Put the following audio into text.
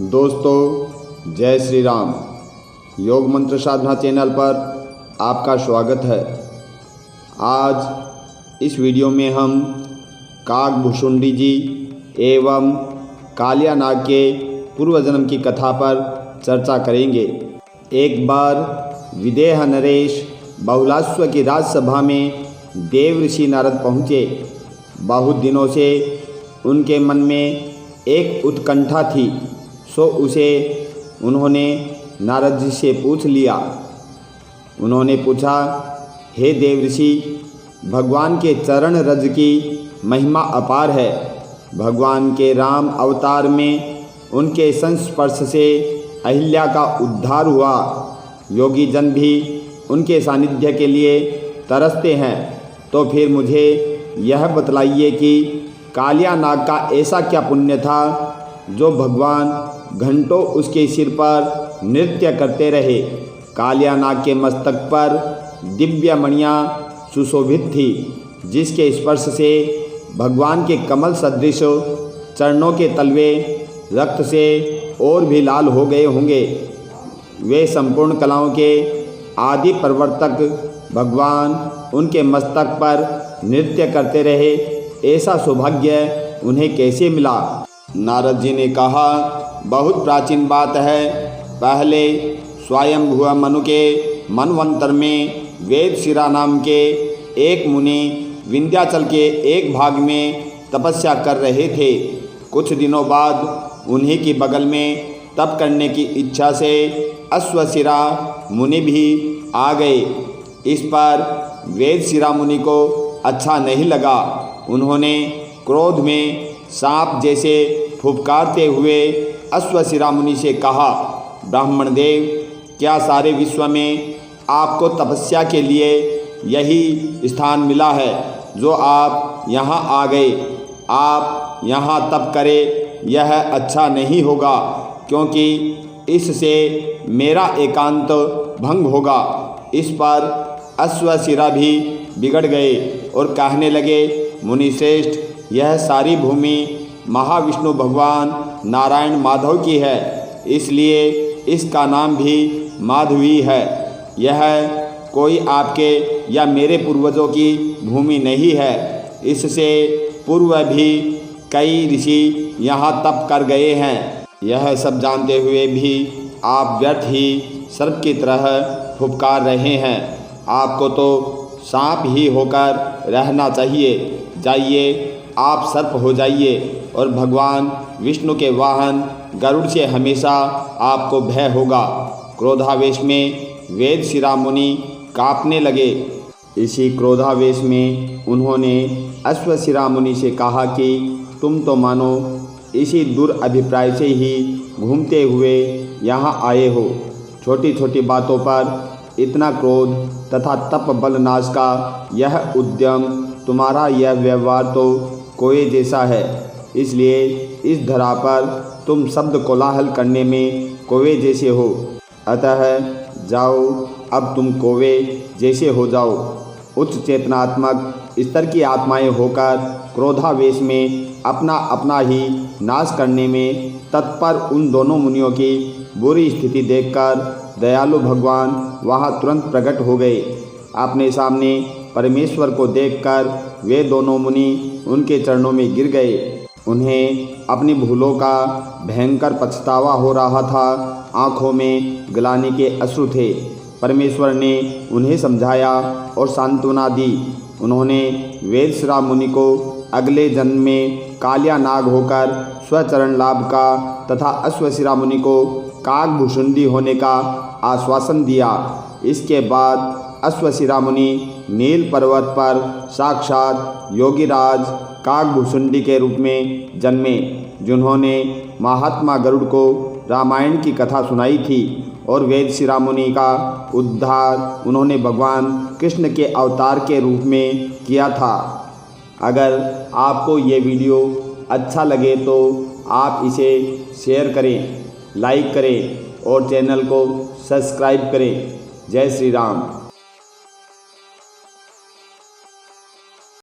दोस्तों जय श्री राम। योग मंत्र साधना चैनल पर आपका स्वागत है। आज इस वीडियो में हम काकभुशुंडी जी एवं कालिया नाग के पूर्व जन्म की कथा पर चर्चा करेंगे। एक बार विदेह नरेश बहुलाश्व की राजसभा में देव ऋषि नारद पहुँचे। बहुत दिनों से उनके मन में एक उत्कंठा थी, सो उसे उन्होंने नारद जी से पूछ लिया। उन्होंने पूछा, हे देव ऋषि, भगवान के चरण रज की महिमा अपार है। भगवान के राम अवतार में उनके संस्पर्श से अहिल्या का उद्धार हुआ। योगी जन भी उनके सानिध्य के लिए तरसते हैं। तो फिर मुझे यह बतलाइए कि कालिया नाग का ऐसा क्या पुण्य था जो भगवान घंटों उसके सिर पर नृत्य करते रहे। कालिया नाग के मस्तक पर दिव्य मणियाँ सुशोभित थी, जिसके स्पर्श से भगवान के कमल सदृश चरणों के तलवे रक्त से और भी लाल हो गए होंगे। वे संपूर्ण कलाओं के आदि प्रवर्तक भगवान उनके मस्तक पर नृत्य करते रहे। ऐसा सौभाग्य उन्हें कैसे मिला? नारद जी ने कहा, बहुत प्राचीन बात है। पहले स्वयंभुव मनु के मनवंतर में वेदशिरा नाम के एक मुनि विंध्याचल के एक भाग में तपस्या कर रहे थे। कुछ दिनों बाद उन्हीं की बगल में तप करने की इच्छा से अश्वशिरा मुनि भी आ गए। इस पर वेदशिरा मुनि को अच्छा नहीं लगा। उन्होंने क्रोध में सांप जैसे फुफकारते हुए अश्वशिरा मुनि से कहा, ब्राह्मण देव, क्या सारे विश्व में आपको तपस्या के लिए यही स्थान मिला है जो आप यहाँ आ गए? आप यहाँ तप करें, यह अच्छा नहीं होगा, क्योंकि इससे मेरा एकांत भंग होगा। इस पर अश्वशिरा भी बिगड़ गए और कहने लगे, मुनि श्रेष्ठ, यह सारी भूमि महाविष्णु भगवान नारायण माधव की है, इसलिए इसका नाम भी माधवी है। यह कोई आपके या मेरे पूर्वजों की भूमि नहीं है। इससे पूर्व भी कई ऋषि यहाँ तप कर गए हैं। यह सब जानते हुए भी आप व्यर्थ ही सर्प की तरह फुफकार रहे हैं। आपको तो सांप ही होकर रहना चाहिए। जाइए, आप सर्प हो जाइए और भगवान विष्णु के वाहन गरुड़ से हमेशा आपको भय होगा। क्रोधावेश में वेदशिरा मुनि कांपने लगे। इसी क्रोधावेश में उन्होंने अश्वशिरा मुनि से कहा कि तुम तो मानो इसी दुरभिप्राय से ही घूमते हुए यहाँ आए हो। छोटी छोटी बातों पर इतना क्रोध तथा तप बल नाश का यह उद्यम, तुम्हारा यह व्यवहार तो कोए जैसा है। इसलिए इस धरा पर तुम शब्द कोलाहल करने में कौवे जैसे हो। अतः जाओ, अब तुम कौवे जैसे हो जाओ। उच्च चेतनात्मक स्तर की आत्माएं होकर क्रोधावेश में अपना अपना ही नाश करने में तत्पर उन दोनों मुनियों की बुरी स्थिति देखकर दयालु भगवान वहां तुरंत प्रकट हो गए। अपने सामने परमेश्वर को देखकर वे दोनों मुनि उनके चरणों में गिर गए। उन्हें अपनी भूलों का भयंकर पछतावा हो रहा था। आँखों में ग्लानि के अश्रु थे। परमेश्वर ने उन्हें समझाया और सांत्वना दी। उन्होंने वेदशिरा मुनि को अगले जन्म में कालिया नाग होकर स्वचरण लाभ का तथा अश्वशिरा मुनि को काकभुशुंडी होने का आश्वासन दिया। इसके बाद अश्वशिरा मुनि नील पर्वत पर साक्षात योगीराज काकभुशुंडी के रूप में जन्मे, जिन्होंने महात्मा गरुड़ को रामायण की कथा सुनाई थी और वेदशिरा मुनि का उद्धार उन्होंने भगवान कृष्ण के अवतार के रूप में किया था। अगर आपको ये वीडियो अच्छा लगे तो आप इसे शेयर करें, लाइक करें और चैनल को सब्सक्राइब करें। जय श्री राम।